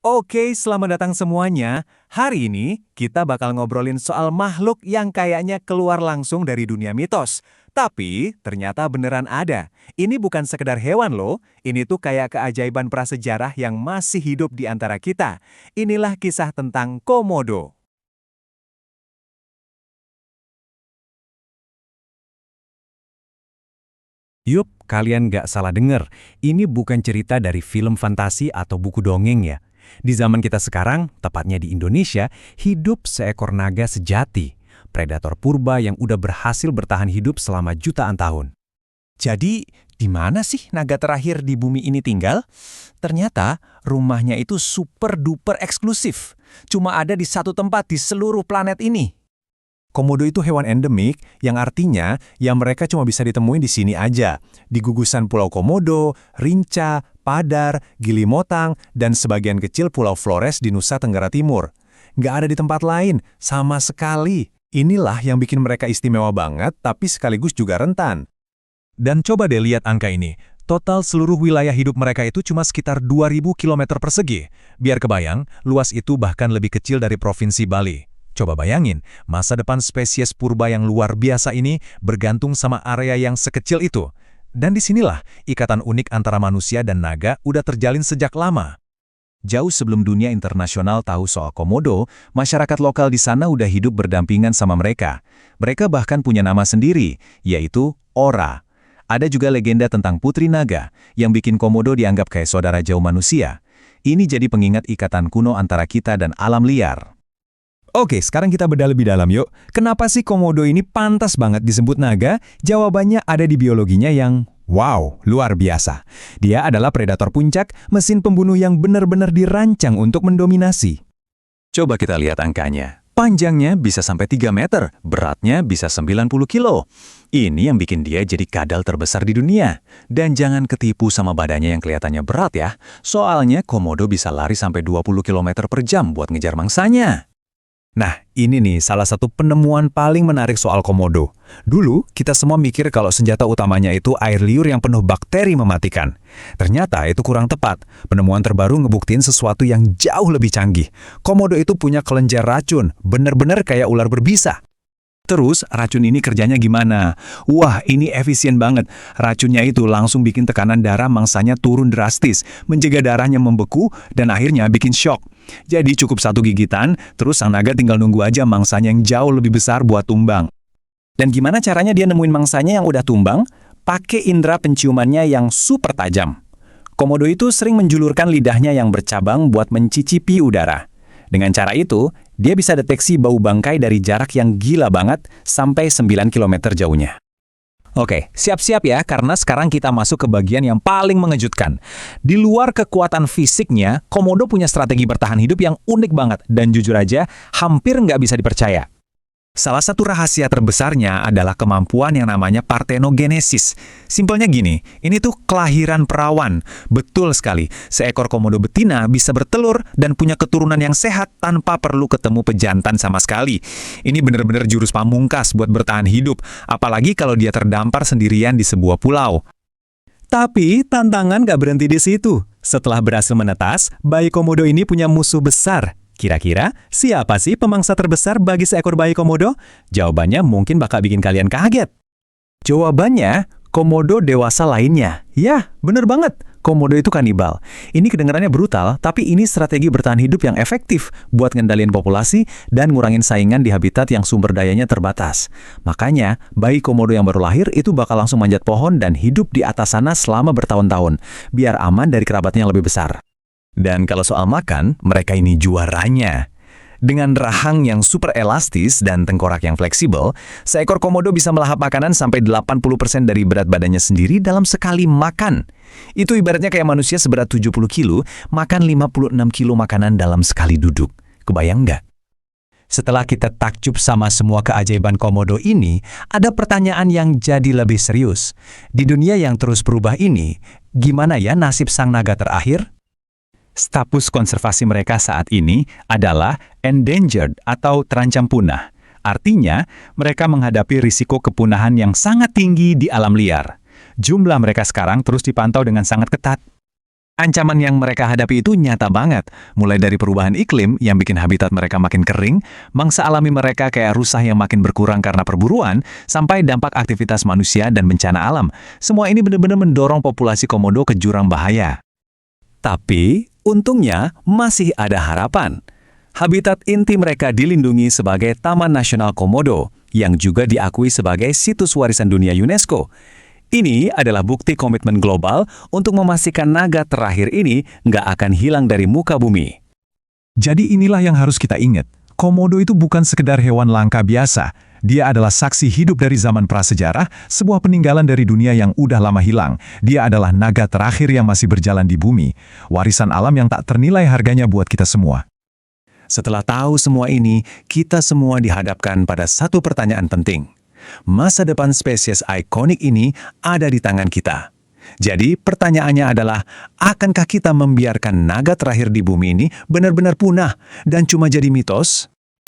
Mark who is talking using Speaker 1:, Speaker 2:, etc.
Speaker 1: Oke, selamat datang semuanya. Hari ini kita bakal ngobrolin soal makhluk yang kayaknya keluar langsung dari dunia mitos. Tapi ternyata beneran ada. Ini bukan sekedar hewan loh, ini tuh kayak keajaiban prasejarah yang masih hidup di antara kita. Inilah kisah tentang Komodo. Yup, kalian nggak salah dengar. Ini bukan cerita dari film fantasi atau buku dongeng ya. Di zaman kita sekarang, tepatnya di Indonesia, hidup seekor naga sejati. Predator purba yang udah berhasil bertahan hidup selama jutaan tahun. Jadi, di mana sih naga terakhir di bumi ini tinggal? Ternyata, rumahnya itu super duper eksklusif. Cuma ada di satu tempat di seluruh planet ini. Komodo itu hewan endemik, yang artinya mereka cuma bisa ditemuin di sini aja, di gugusan Pulau Komodo, Rinca, Padar, Gili Motang, dan sebagian kecil Pulau Flores di Nusa Tenggara Timur. Nggak ada di tempat lain, sama sekali. Inilah yang bikin mereka istimewa banget, tapi sekaligus juga rentan. Dan coba deh lihat angka ini. Total seluruh wilayah hidup mereka itu cuma sekitar 2.000 km persegi. Biar kebayang, luas itu bahkan lebih kecil dari Provinsi Bali. Coba bayangin, masa depan spesies purba yang luar biasa ini bergantung sama area yang sekecil itu. Dan disinilah ikatan unik antara manusia dan naga udah terjalin sejak lama. Jauh sebelum dunia internasional tahu soal Komodo, masyarakat lokal di sana udah hidup berdampingan sama mereka. Mereka bahkan punya nama sendiri, yaitu Ora. Ada juga legenda tentang Putri Naga, yang bikin Komodo dianggap kayak saudara jauh manusia. Ini jadi pengingat ikatan kuno antara kita dan alam liar. Oke, sekarang kita bedah lebih dalam yuk. Kenapa sih Komodo ini pantas banget disebut naga? Jawabannya ada di biologinya yang, wow, luar biasa. Dia adalah predator puncak, mesin pembunuh yang benar-benar dirancang untuk mendominasi. Coba kita lihat angkanya. Panjangnya bisa sampai 3 meter, beratnya bisa 90 kilo. Ini yang bikin dia jadi kadal terbesar di dunia. Dan jangan ketipu sama badannya yang kelihatannya berat ya. Soalnya Komodo bisa lari sampai 20 km per jam buat ngejar mangsanya. Nah, ini nih salah satu penemuan paling menarik soal Komodo. Dulu, kita semua mikir kalau senjata utamanya itu air liur yang penuh bakteri mematikan. Ternyata itu kurang tepat. Penemuan terbaru ngebuktiin sesuatu yang jauh lebih canggih. Komodo itu punya kelenjar racun, bener-bener kayak ular berbisa. Terus, racun ini kerjanya gimana? Wah, ini efisien banget. Racunnya itu langsung bikin tekanan darah mangsanya turun drastis, mencegah darahnya membeku, dan akhirnya bikin shock. Jadi cukup satu gigitan, terus sang naga tinggal nunggu aja mangsanya yang jauh lebih besar buat tumbang. Dan gimana caranya dia nemuin mangsanya yang udah tumbang? Pakai indera penciumannya yang super tajam. Komodo itu sering menjulurkan lidahnya yang bercabang buat mencicipi udara. Dengan cara itu, dia bisa deteksi bau bangkai dari jarak yang gila banget sampai 9 km jauhnya. Oke, siap-siap ya, karena sekarang kita masuk ke bagian yang paling mengejutkan. Di luar kekuatan fisiknya, Komodo punya strategi bertahan hidup yang unik banget, dan jujur aja, hampir nggak bisa dipercaya. Salah satu rahasia terbesarnya adalah kemampuan yang namanya partenogenesis. Simpelnya gini, ini tuh kelahiran perawan. Betul sekali, seekor komodo betina bisa bertelur dan punya keturunan yang sehat tanpa perlu ketemu pejantan sama sekali. Ini benar-benar jurus pamungkas buat bertahan hidup, apalagi kalau dia terdampar sendirian di sebuah pulau. Tapi tantangan gak berhenti di situ. Setelah berhasil menetas, bayi komodo ini punya musuh besar. Kira-kira, siapa sih pemangsa terbesar bagi seekor bayi komodo? Jawabannya mungkin bakal bikin kalian kaget. Jawabannya, komodo dewasa lainnya. Ya, bener banget. Komodo itu kanibal. Ini kedengarannya brutal, tapi ini strategi bertahan hidup yang efektif buat ngendalin populasi dan ngurangin saingan di habitat yang sumber dayanya terbatas. Makanya, bayi komodo yang baru lahir itu bakal langsung manjat pohon dan hidup di atas sana selama bertahun-tahun, biar aman dari kerabatnya yang lebih besar. Dan kalau soal makan, mereka ini juaranya. Dengan rahang yang super elastis dan tengkorak yang fleksibel, seekor komodo bisa melahap makanan sampai 80% dari berat badannya sendiri dalam sekali makan. Itu ibaratnya kayak manusia seberat 70 kilo, makan 56 kilo makanan dalam sekali duduk. Kebayang nggak? Setelah kita takjub sama semua keajaiban komodo ini, ada pertanyaan yang jadi lebih serius. Di dunia yang terus berubah ini, gimana ya nasib sang naga terakhir? Status konservasi mereka saat ini adalah endangered atau terancam punah. Artinya, mereka menghadapi risiko kepunahan yang sangat tinggi di alam liar. Jumlah mereka sekarang terus dipantau dengan sangat ketat.
Speaker 2: Ancaman yang mereka hadapi itu nyata banget, mulai dari perubahan iklim yang bikin habitat mereka makin kering, mangsa alami mereka kayak rusa yang makin berkurang karena perburuan, sampai dampak aktivitas manusia dan bencana alam. Semua ini benar-benar mendorong populasi komodo ke jurang bahaya.
Speaker 1: Tapi, untungnya masih ada harapan. Habitat inti mereka dilindungi sebagai Taman Nasional Komodo, yang juga diakui sebagai situs warisan dunia UNESCO. Ini adalah bukti komitmen global untuk memastikan naga terakhir ini nggak akan hilang dari muka bumi.
Speaker 3: Jadi inilah yang harus kita ingat. Komodo itu bukan sekedar hewan langka biasa. Dia adalah saksi hidup dari zaman prasejarah, sebuah peninggalan dari dunia yang udah lama hilang. Dia adalah naga terakhir yang masih berjalan di bumi. Warisan alam yang tak ternilai harganya buat kita semua.
Speaker 1: Setelah tahu semua ini, kita semua dihadapkan pada satu pertanyaan penting. Masa depan spesies ikonik ini ada di tangan kita. Jadi pertanyaannya adalah, akankah kita membiarkan naga terakhir di bumi ini benar-benar punah dan cuma jadi mitos?